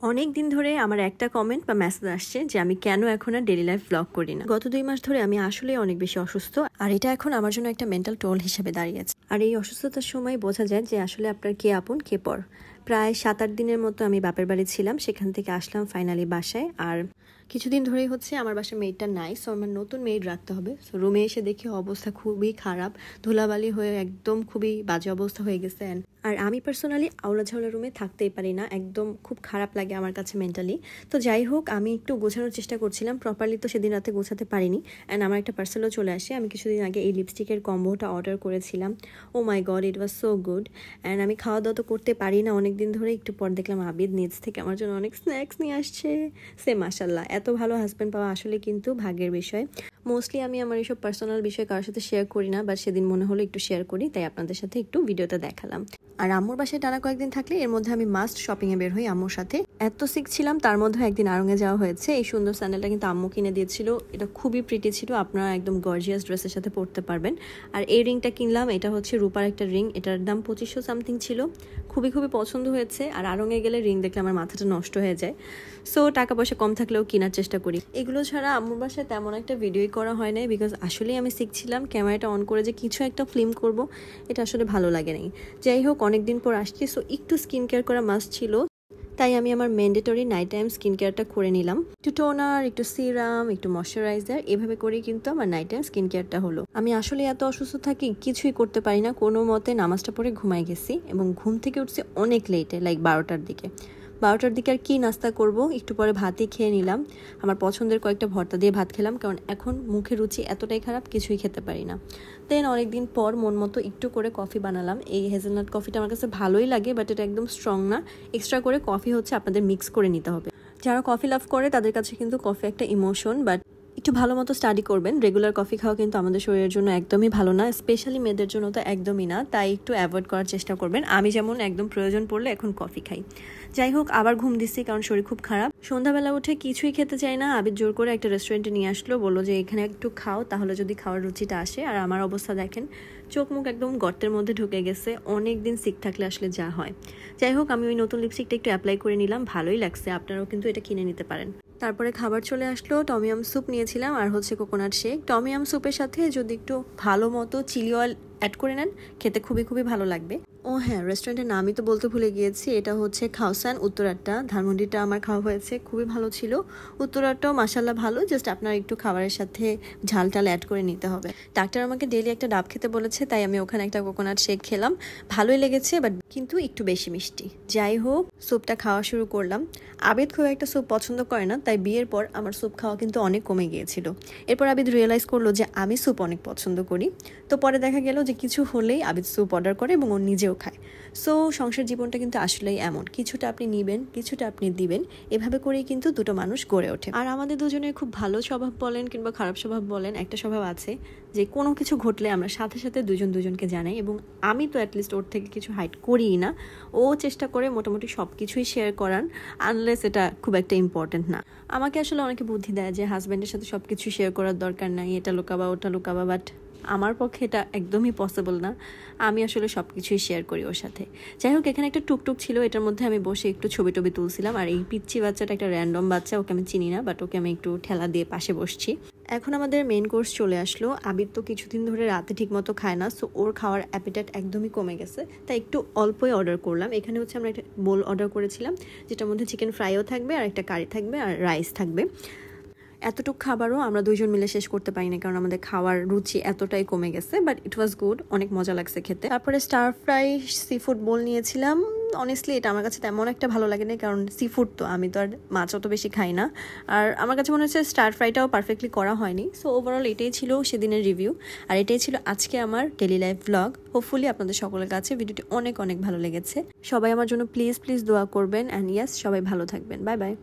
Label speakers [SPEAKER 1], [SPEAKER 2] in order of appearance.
[SPEAKER 1] অনেক দিন ধরে আমার একটা কমেন্ট বা মেসেজ আসছে যে আমি কেন এখন আর ডেইলি লাইফ ব্লগ করি না। গত 2 মাস ধরে আমি আসলে অনেক বেশি অসুস্থ, আর এটা এখন আমার জন্য একটা মেন্টাল টোল হিসেবে দাঁড়িয়েছে। আর এই অসুস্থতার সময় বোঝা যায় যে আসলে আপনার কে আপন কে পর। প্রায় 7-8 দিনের মতো আমি বাপের বাড়ি ছিলাম, সেখান থেকে আসলাম ফাইনালি বাসায়। আর কিছুদিন ধরেই হচ্ছে আমার বাসায় মেয়েটা নাই, সো আমার নতুন মেড রাখতে হবে। সো রুমে এসে দেখি অবস্থা খুবই খারাপ, ধুলাবালি হয়ে একদম খুবই বাজে অবস্থা হয়ে গেছে। আর আমি পার্সোনালি আওলা ঝাওলা রুমে থাকতেই পারি না, একদম খুব খারাপ লাগে আমার কাছে মেন্টালি। তো যাই হোক, আমি একটু গোছানোর চেষ্টা করছিলাম, প্রপারলি তো সেদিন রাতে গোছাতে পারিনি। অ্যান্ড আমার একটা পার্সেলও চলে আসে। আমি কিছুদিন আগে এই লিপস্টিকের কম্বোটা অর্ডার করেছিলাম। Oh my god, it was so good. And আমি খাওয়া দাওয়া তো করতে পারি না অনেক দিন ধরে। একটু পর দেখলাম আবিদ নিজ থেকে আমার জন্য অনেক স্ন্যাক্স নিয়ে আসছে। সে মাশাল্লাহ, এত ভালো হাজব্যান্ড পাওয়া আসলে কিন্তু ভাগ্যের বিষয়। মোস্টলি আমি আমার এইসব পার্সোনাল বিষয় কারোর সাথে শেয়ার করি না, বাট সেদিন মনে হলো একটু শেয়ার করি, তাই আপনাদের সাথে একটু ভিডিওটা দেখালাম। আর আম্মুর বাসায় টানা কয়েকদিন থাকলে এর মধ্যে আমি মাস্ট শপিংয়ে বের হই আম্মুর সাথে। এত সিক ছিলাম, তার মধ্যে একদিন আড়ঙে যাওয়া হয়েছে। এই সুন্দর স্যান্ডেলটা কিন্তু আম্মু কিনে দিয়েছিল, এটা খুবই প্রিটি ছিল, আপনারা একদম গর্জিয়াস ড্রেসের সাথে পরতে পারবেন। আর এই রিংটা কিনলাম, এটা হচ্ছে রূপার একটা রিং, এটার দাম 2500 সামথিং ছিল। খুবই পছন্দ হয়েছে। আর আড়ঙে গেলে রিং দেখলে আমার মাথাটা নষ্ট হয়ে যায়, সো টাকা পয়সা কম থাকলেও কেনার চেষ্টা করি। এগুলো ছাড়া আম্মুর বাসায় তেমন একটা ভিডিওই করা হয় নাই, বিকজ আসলেই আমি শিখছিলাম। ক্যামেরাটা অন করে যে কিছু একটা ফিল্ম করব, এটা আসলে ভালো লাগে নাই। যাই হোক, অনেকদিন পর আসছি, সো একটু স্কিন কেয়ার করা মাস্ট ছিল, তাই আমি আমার ম্যান্ডেটরি নাইট টাইম স্কিন কেয়ারটা করে নিলাম। একটু টোনার, একটু সিরাম, একটু ময়শ্চারাইজার, এভাবে করেই কিন্তু আমার নাইট টাইম স্কিন কেয়ারটা হলো। আমি আসলে এত অসুস্থ থাকি, কিছুই করতে পারি না, কোনো মতে নামাজটা পড়ে ঘুমাই গেছি এবং ঘুম থেকে উঠছি অনেক লেটে, লাইক 12টার দিকে। 12টার দিকে আর কি নাস্তা করব, একটু পরে ভাতই খেয়ে নিলাম। আমার পছন্দের কয়েকটা ভর্তা দিয়ে ভাত খেলাম, কারণ এখন মুখের রুচি এতটাই খারাপ, কিছুই খেতে পারি না। দেন অনেকদিন পর মন মতো একটু করে কফি বানালাম। এই হেজেলনাট কফিটা আমার কাছে ভালোই লাগে, বাট এটা একদম স্ট্রং না। এক্সট্রা করে কফি হচ্ছে আপনাদের মিক্স করে নিতে হবে। যারা কফি লাভ করে তাদের কাছে কিন্তু কফি একটা ইমোশন, বাট একটু ভালো মতো স্টাডি করবেন। রেগুলার কফি খাওয়া কিন্তু আমাদের শরীরের জন্য একদমই ভালো না, স্পেশালি মেয়েদের জন্য তো একদমই না, তাই একটু অ্যাভয়েড করার চেষ্টা করবেন। আমি যেমন একদম প্রয়োজন পড়লে এখন কফি খাই। যাই হোক, আবার ঘুম দিচ্ছি কারণ শরীর খুব খারাপ। সন্ধ্যাবেলা উঠে কিছুই খেতে চাই না, আবির জোর করে একটা রেস্টুরেন্টে নিয়ে আসলো, বললো যে এখানে একটু খাও, তাহলে যদি খাওয়ার রুচিটা আসে। আর আমার অবস্থা দেখেন, চোখ মুখ একদম গর্তের মধ্যে ঢুকে গেছে। অনেক দিন সিক থাকলে আসলে যা হয়। যাই হোক, আমি ওই নতুন লিপস্টিকটা একটু অ্যাপ্লাই করে নিলাম, ভালোই লাগছে। আপনারাও কিন্তু এটা কিনে নিতে পারেন। তারপরে খাবার চলে আসলো, টমিয়াম স্যুপ নিয়েছিলাম আর হচ্ছে কোকোনাট শেক। টমিয়াম স্যুপের সাথে যদি একটু ভালো মতো চিলি অয়েল অ্যাড করে নেন, খেতে খুবই ভালো লাগবে। ও হ্যাঁ, রেস্টুরেন্টের নামই তো বলতে ভুলে গিয়েছি, এটা হচ্ছে খাওসান উত্তরাটা। ধানমন্ডিটা আমার খাওয়া হয়েছে, খুবই ভালো ছিল। উত্তরাটাও মাসাল্লাহ ভালো, জাস্ট আপনার একটু খাবারের সাথে ঝাল টাল অ্যাড করে নিতে হবে। ডাক্তার আমাকে ডেইলি একটা ডাব খেতে বলেছে, তাই আমি ওখানে একটা কোকোনাট শেক খেলাম, ভালোই লেগেছে, বাট কিন্তু একটু বেশি মিষ্টি। যাই হোক, স্যুপটা খাওয়া শুরু করলাম। আবিদ খুব একটা স্যুপ পছন্দ করে না, তাই বিয়ের পর আমার স্যুপ খাওয়া কিন্তু অনেক কমে গিয়েছিল। এরপর আবিদ রিয়েলাইজ করলো যে আমি স্যুপ অনেক পছন্দ করি। তো পরে দেখা গেল যে কিছু হলেই আবিদ স্যুপ অর্ডার করে এবং ও নিজেও খায়। সো সংসার জীবনটা কিন্তু আসলেই এমন, কিছুটা আপনি নিবেন, কিছুটা আপনি দিবেন, এভাবে করেই কিন্তু দুটো মানুষ গড়ে ওঠে। আর আমাদের দুজনের খুব ভালো স্বভাব বলেন কিংবা খারাপ স্বভাব বলেন, একটা স্বভাব আছে যে কোনো কিছু ঘটলে আমরা সাথে সাথে দুজনকে জানাই, এবং আমি তো অ্যাটলিস্ট ওর থেকে কিছু হাইড করিই না। ও চেষ্টা করে মোটামুটি সব কিছুই শেয়ার করান, আনলেস এটা খুব একটা ইম্পর্টেন্ট না। আমাকে আসলে অনেকে বুদ্ধি দেয় যে হাজব্যান্ডের সাথে সব কিছু শেয়ার করার দরকার নাই, এটা লুকাবা ওটা লুকাবা, বাট আমার পক্ষে এটা একদমই পসিবল না। আমি আসলে সব কিছুই শেয়ার করি ওর সাথে। যাই হোক, এখানে একটা টুকটুক ছিল, এটার মধ্যে আমি বসে একটু ছবি টবি তুলছিলাম। আর এই পিচ্চি বাচ্চাটা একটা র্যান্ডম বাচ্চা, ওকে আমি চিনি না, বাট ওকে আমি একটু ঠেলা দিয়ে পাশে বসছি। এখন আমাদের মেইন কোর্স চলে আসলো। আবির তো কিছুদিন ধরে রাতে ঠিক মতো খায় না, সো ওর খাওয়ার অ্যাপিটাইট একদমই কমে গেছে, তাই একটু অল্পই অর্ডার করলাম। এখানে হচ্ছে আমরা একটা বোল অর্ডার করেছিলাম, যেটার মধ্যে চিকেন ফ্রাইও থাকবে আর একটা কারি থাকবে আর রাইস থাকবে। এতটুকু খাবারও আমরা দুইজন মিলে শেষ করতে পারি না, কারণ আমাদের খাওয়ার রুচি এতটাই কমে গেছে, বাট ইট ওয়াজ গুড, অনেক মজা লাগছে খেতে। তারপরে স্টার ফ্রাই সি ফুড বোল নিয়েছিলাম। অনেস্টলি এটা আমার কাছে তেমন একটা ভালো লাগে না, কারণ সি ফুড তো আমি তো আর মাছ অত বেশি খাই না। আর আমার কাছে মনে হচ্ছে স্টার ফ্রাইটাও পারফেক্টলি করা হয়নি। সো ওভারঅল এটাই ছিল সেদিনের রিভিউ, আর এটাই ছিল আজকে আমার ডেলি লাইফ ব্লগ। হোপফুলি আপনাদের সকলের কাছে ভিডিওটি অনেক ভালো লেগেছে। সবাই আমার জন্য প্লিজ দোয়া করবেন, অ্যান্ড ইয়েস, সবাই ভালো থাকবেন। Bye bye.